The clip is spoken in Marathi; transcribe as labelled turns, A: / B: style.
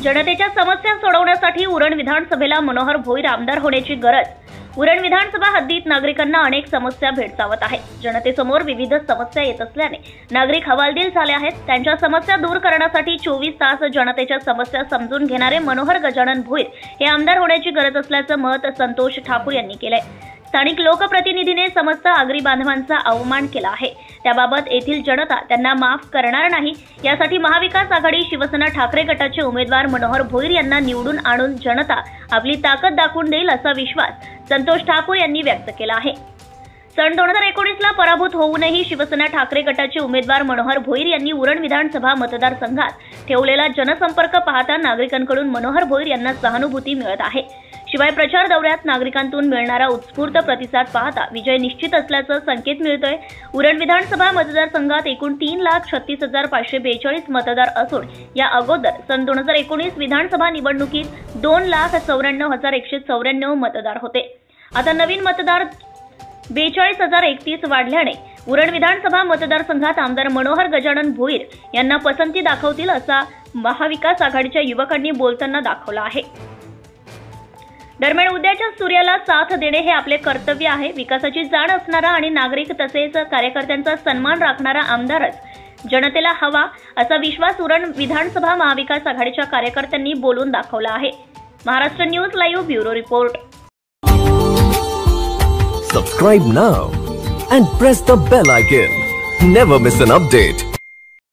A: जनतेच्या समस्या सोडवण्यासाठी उरण विधानसभेला मनोहर भोईर आमदार होण्याची गरज। उरण विधानसभा हद्दीत नागरिकांना अनेक समस्या भेडसावत आहेत। जनतेसमोर विविध समस्या येत असल्याने नागरिक हवालदिल झाले आहेत। त्यांच्या समस्या दूर करण्यासाठी 24 तास जनतेच्या समस्या समजून घेणारे मनोहर गजानन भोईर हे आमदार होण्याची गरज असल्याचं मत संतोष ठाकूर यांनी केलंय। स्थानिक लोकप्रतिनिधीने समस्त आगरी बांधवांचा अवमान केला आहे। त्याबाबत येथील जनता त्यांना माफ करणार नाही। यासाठी महाविकास आघाडी शिवसेना ठाकरे गटाचे उमेदवार मनोहर भोईर यांना निवडून आणून जनता आपली ताकद दाखवून देईल असा विश्वास संतोष ठाकूर यांनी व्यक्त केला आहे। सन 2019ला पराभूत होऊनही शिवसेना ठाकरे गटाचे उमेदवार मनोहर भोईर यांनी उरण विधानसभा मतदारसंघात ठेवलेला जनसंपर्क पाहता नागरिकांकडून मनोहर भोईर यांना सहानुभूती मिळत आहे। शिवाय प्रचार दौऱ्यात नागरिकांतून मिळणारा उत्स्फूर्त प्रतिसाद पाहता विजय निश्चित असल्याचं संकेत मिळतोय। उरण विधानसभा मतदारसंघात एकूण 3,36,542 मतदार असून या अगोदर सन 2019 विधानसभा निवडणुकीत 2,94,194 मतदार होते। आता नवीन मतदार 42,031 वाढल्याने उरण विधानसभा मतदारसंघात आमदार मनोहर गजानन भोईर यांना पसंती दाखवतील असा महाविकास आघाडीच्या युवकांनी बोलताना दाखवला आहे। दरम्यान उद्याच्या सूर्याला साथ देणे हे आपले कर्तव्य आहे। विकासाची जाण असणारा आणि नागरिक तसेच कार्यकर्त्यांचा सन्मान राखणारा आमदारच जनतेला हवा असा विश्वास उरण विधानसभा महाविकास आघाडीच्या कार्यकर्त्यांनी बोलून दाखवला आहे। Maharashtra news live bureau report.
B: Subscribe now and press the bell icon. Never miss an update.